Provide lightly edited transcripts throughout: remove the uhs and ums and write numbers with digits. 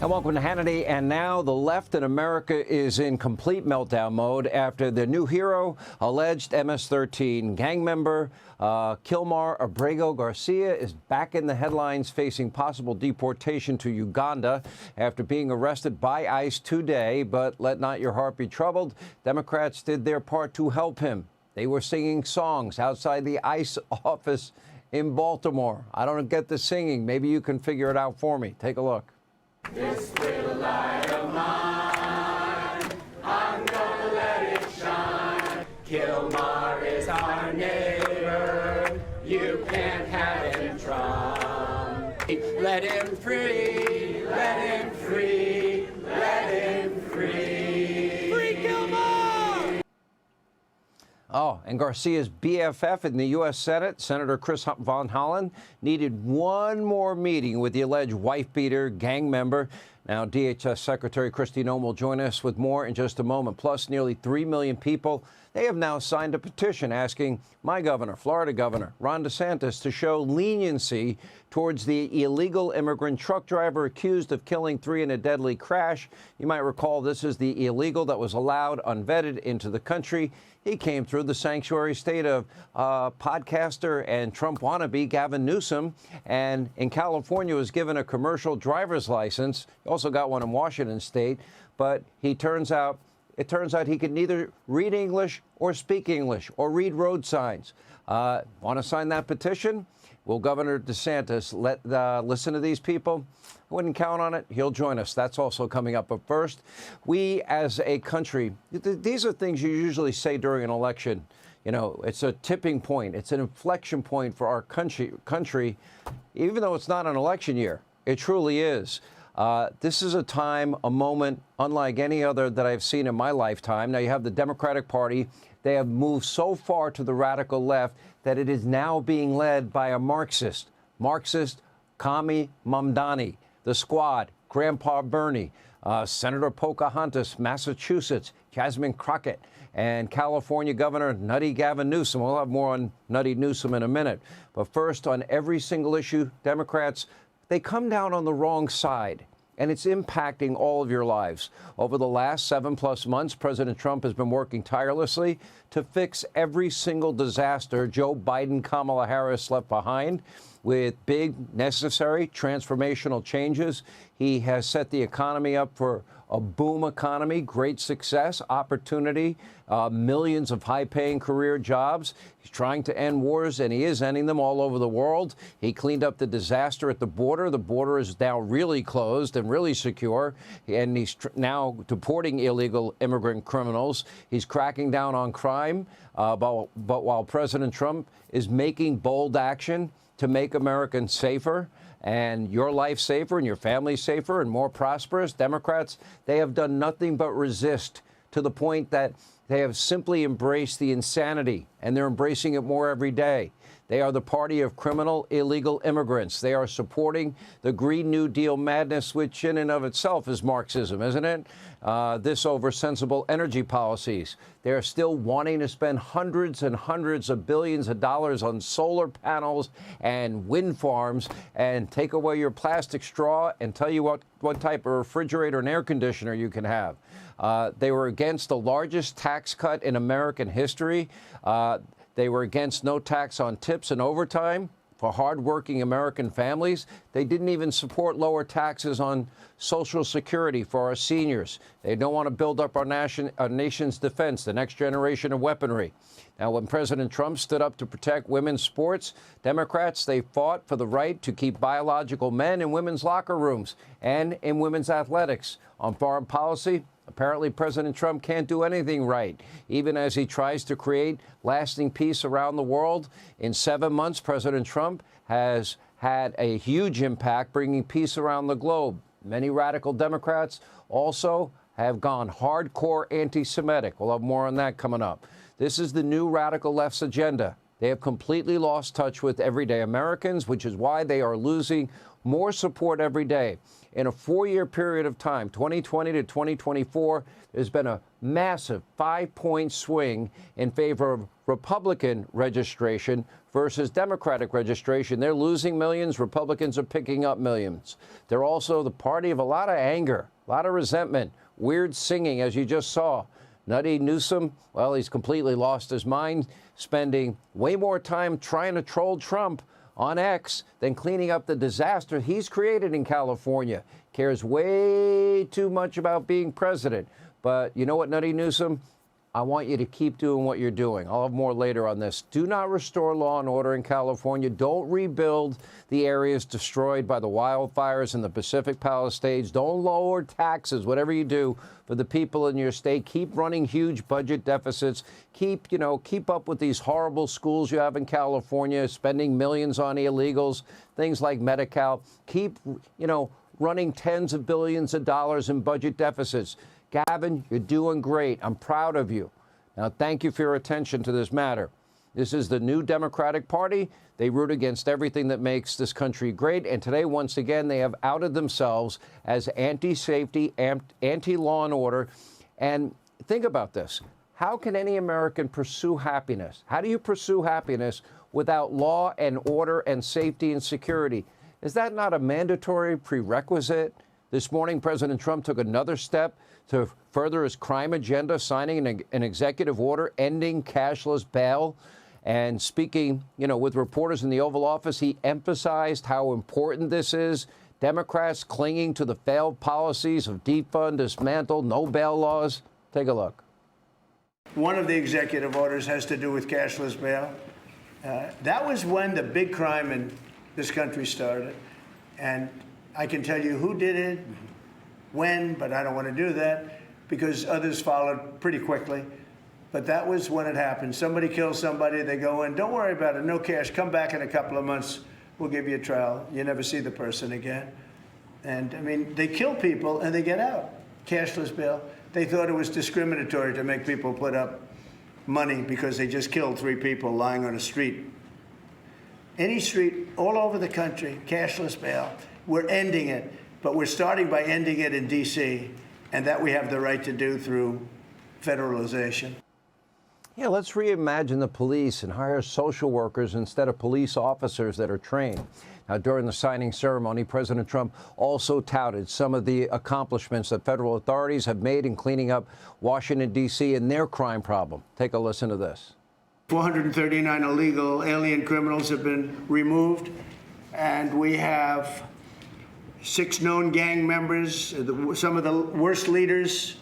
And welcome to Hannity. And now the left in America is in complete meltdown mode after the new hero, alleged MS-13 gang member Kilmar Abrego Garcia, is back in the headlines facing possible deportation to Uganda after being arrested by ICE today. But let not your heart be troubled. Democrats did their part to help him. They were singing songs outside the ICE office in Baltimore. I don't get the singing. Maybe you can figure it out for me. Take a look. This little light of mine, I'm gonna let it shine. Kilmar is our neighbor, you can't have him Trump. Let him free, let him free, let him free. Free Kilmar! Oh, and Garcia's BFF in the U.S. Senate, Senator Chris Von Hollen, needed one more meeting with the alleged wife-beater gang member. Now, DHS Secretary Kristi Noem will join us with more in just a moment. Plus, nearly 3 million people, they have now signed a petition asking my governor, Florida Governor Ron DeSantis, to show leniency towards the illegal immigrant truck driver accused of killing 3 in a deadly crash. You might recall this is the illegal that was allowed unvetted into the country. He came through the sanctuary state of podcaster and Trump wannabe Gavin Newsom, and in California was given a commercial driver's license. He also got one in Washington state, but it turns out he could neither read English or speak English or read road signs. Want to sign that petition? Will Governor DeSantis listen to these people? I wouldn't count on it. He'll join us. That's also coming up. But first, we as a country, these are things you usually say during an election. You know, it's a tipping point. It's an inflection point for our country, even though it's not an election year. It truly is. This is a time, a moment unlike any other that I've seen in my lifetime. Now, you have the Democratic Party. They have moved so far to the radical left that it is now being led by a Marxist, Kami Mamdani, the Squad, Grandpa Bernie, Senator Pocahontas, Massachusetts, Jasmine Crockett, and California Governor Nutty Gavin Newsom. We'll have more on Nutty Newsom in a minute. But first, on every single issue, Democrats, they come down on the wrong side, and it's impacting all of your lives. Over the last 7+ months, President Trump has been working tirelessly to fix every single disaster Joe Biden, Kamala Harris left behind with big, necessary, transformational changes. He has set the economy up for a boom economy, great success, opportunity, millions of high-paying career jobs. He's trying to end wars, and he is ending them all over the world. He cleaned up the disaster at the border. The border is now really closed and really secure, and he's now deporting illegal immigrant criminals. He's cracking down on crime, but while President Trump is making bold action to make Americans safer and your life safer and your family safer and more prosperous, Democrats, they have done nothing but resist to the point that they have simply embraced the insanity, and they're embracing it more every day. They are the party of criminal, illegal immigrants. They are supporting the Green New Deal madness, which in and of itself is Marxism, isn't it? This over sensible energy policies. They are still wanting to spend hundreds and hundreds of billions of dollars on solar panels and wind farms and take away your plastic straw and tell you what type of refrigerator and air conditioner you can have. They were against the largest tax cut in American history. They were against no tax on tips and overtime for hardworking American families. They didn't even support lower taxes on Social Security for our seniors. They don't want to build up our nation's defense, the next generation of weaponry. Now, when President Trump stood up to protect women's sports, Democrats, they fought for the right to keep biological men in women's locker rooms and in women's athletics. On foreign policy, apparently President Trump can't do anything right, even as he tries to create lasting peace around the world. In 7 months, President Trump has had a huge impact bringing peace around the globe. Many radical Democrats also have gone hardcore anti-Semitic. We'll have more on that coming up. This is the new radical left's agenda. They have completely lost touch with everyday Americans, which is why they are losing more support every day. In a 4-year period of time, 2020 to 2024, there's been a massive 5-point swing in favor of Republican registration versus Democratic registration. They're losing millions. Republicans are picking up millions. They're also the party of a lot of anger, a lot of resentment, weird singing, as you just saw. Nutty Newsom, well, he's completely lost his mind, spending way more time trying to troll Trump on X than cleaning up the disaster he's created in California. Cares way too much about being president. But you know what, Nutty Newsom? I want you to keep doing what you're doing. I'll have more later on this. Do not restore law and order in California. Don't rebuild the areas destroyed by the wildfires in the Pacific Palisades. Don't lower taxes, whatever you do, for the people in your state. Keep running huge budget deficits. Keep up with these horrible schools you have in California, spending millions on illegals, things like Medi-Cal. Keep, running tens of billions of dollars in budget deficits. Gavin, you're doing great. I'm proud of you. Now, thank you for your attention to this matter. This is the new Democratic Party. They root against everything that makes this country great. And today, once again, they have outed themselves as anti-safety, anti-law and order. And think about this. How can any American pursue happiness? How do you pursue happiness without law and order and safety and security? Is that not a mandatory prerequisite? This morning, President Trump took another step to further his crime agenda, signing an executive order ending cashless bail. And speaking, with reporters in the Oval Office, he emphasized how important this is. Democrats clinging to the failed policies of defund, dismantle, no bail laws. Take a look. One of the executive orders has to do with cashless bail. That was when the big crime in this country started. And I can tell you who did it, when, but I don't want to do that because others followed pretty quickly. But that was when it happened. Somebody kills somebody, they go in, don't worry about it, no cash, come back in a couple of months, we'll give you a trial. You never see the person again. And I mean, they kill people and they get out. Cashless bail. They thought it was discriminatory to make people put up money because they just killed 3 people lying on a street. Any street all over the country, cashless bail. We're ending it, but we're starting by ending it in D.C., and that we have the right to do through federalization. Yeah, let's reimagine the police and hire social workers instead of police officers that are trained. Now, during the signing ceremony, President Trump also touted some of the accomplishments that federal authorities have made in cleaning up Washington, D.C. and their crime problem. Take a listen to this. 439 illegal alien criminals have been removed, and we have 6 known gang members, some of the worst leaders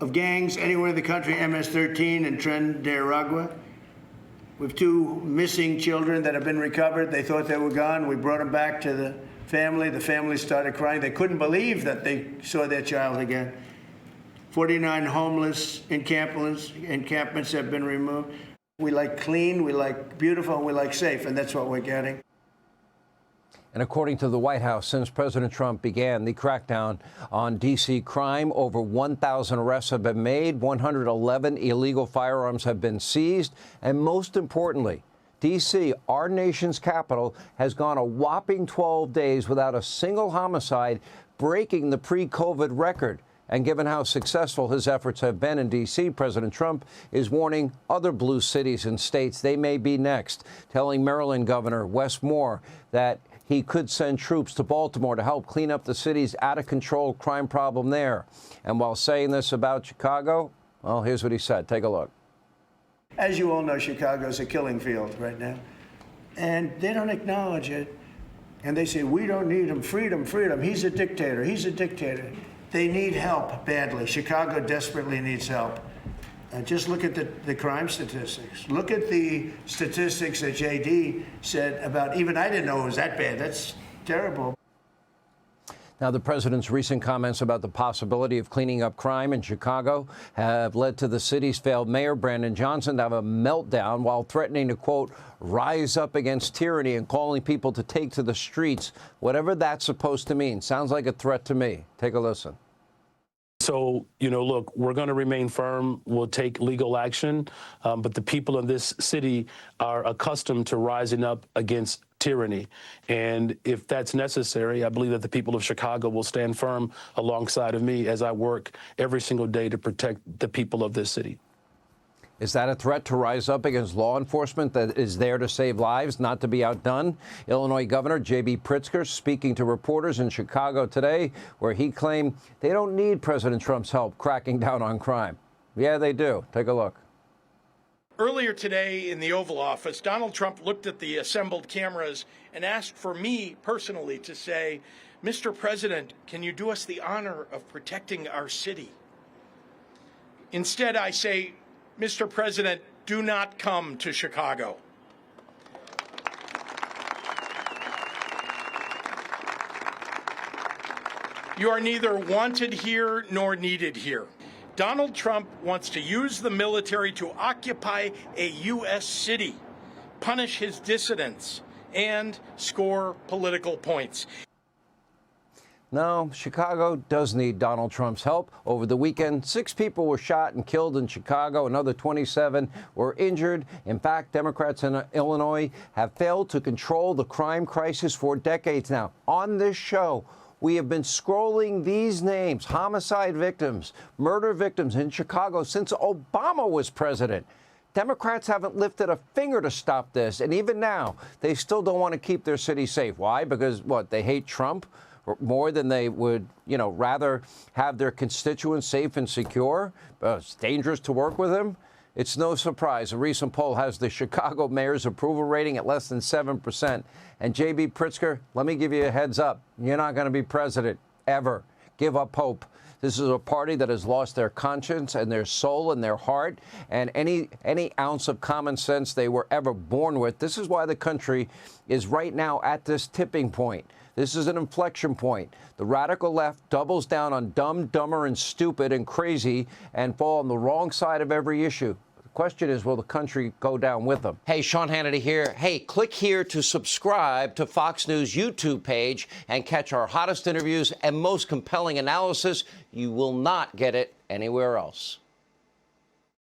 of gangs anywhere in the country, MS-13 and Tren de Aragua. We have 2 missing children that have been recovered. They thought they were gone. We brought them back to the family. The family started crying. They couldn't believe that they saw their child again. 49 homeless encampments have been removed. We like clean, we like beautiful, and we like safe, and that's what we're getting. And according to the White House, since President Trump began the crackdown on D.C. crime, over 1,000 arrests have been made, 111 illegal firearms have been seized, and most importantly, D.C., our nation's capital, has gone a whopping 12 days without a single homicide, breaking the pre-COVID record. And given how successful his efforts have been in D.C., President Trump is warning other blue cities and states they may be next, telling Maryland Governor Wes Moore that he could send troops to Baltimore to help clean up the city's out-of-control crime problem there. And while saying this about Chicago, well, here's what he said. Take a look. As you all know, Chicago's a killing field right now. And they don't acknowledge it. And they say, we don't need him. Freedom, freedom. He's a dictator. He's a dictator. They need help badly. Chicago desperately needs help. Just look at the crime statistics. Look at the statistics that J.D. said about, even I didn't know it was that bad. That's terrible. Now, the president's recent comments about the possibility of cleaning up crime in Chicago have led to the city's failed mayor, Brandon Johnson, to have a meltdown while threatening to, quote, rise up against tyranny and calling people to take to the streets, whatever that's supposed to mean. Sounds like a threat to me. Take a listen. So, look, we're going to remain firm. We'll take legal action. But the people of this city are accustomed to rising up against tyranny. And if that's necessary, I believe that the people of Chicago will stand firm alongside of me as I work every single day to protect the people of this city. Is that a threat to rise up against law enforcement that is there to save lives, not to be outdone? Illinois Governor J.B. Pritzker speaking to reporters in Chicago today, where he claimed they don't need President Trump's help cracking down on crime. Yeah, they do. Take a look. Earlier today in the Oval Office, Donald Trump looked at the assembled cameras and asked for me personally to say, "Mr. President, can you do us the honor of protecting our city?" Instead, I say, "Mr. President, do not come to Chicago." You are neither wanted here nor needed here. Donald Trump wants to use the military to occupy a U.S. city, punish his dissidents, and score political points. No, Chicago does need Donald Trump's help. Over the weekend, 6 people were shot and killed in Chicago. Another 27 were injured. In fact, Democrats in Illinois have failed to control the crime crisis for decades now. On this show, we have been scrolling these names, homicide victims, murder victims in Chicago since Obama was president. Democrats haven't lifted a finger to stop this. And even now, they still don't want to keep their city safe. Why? Because, what, they hate Trump more than they would, rather have their constituents safe and secure? It's dangerous to work with him. It's no surprise. A recent poll has the Chicago mayor's approval rating at less than 7%. And J.B. Pritzker, let me give you a heads up. You're not going to be president, ever. Give up hope. This is a party that has lost their conscience and their soul and their heart and any ounce of common sense they were ever born with. This is why the country is right now at this tipping point. This is an inflection point. The radical left doubles down on dumb, dumber, and stupid and crazy and fall on the wrong side of every issue. The question is, will the country go down with them? Hey, Sean Hannity here. Hey, click here to subscribe to Fox News YouTube page and catch our hottest interviews and most compelling analysis. You will not get it anywhere else.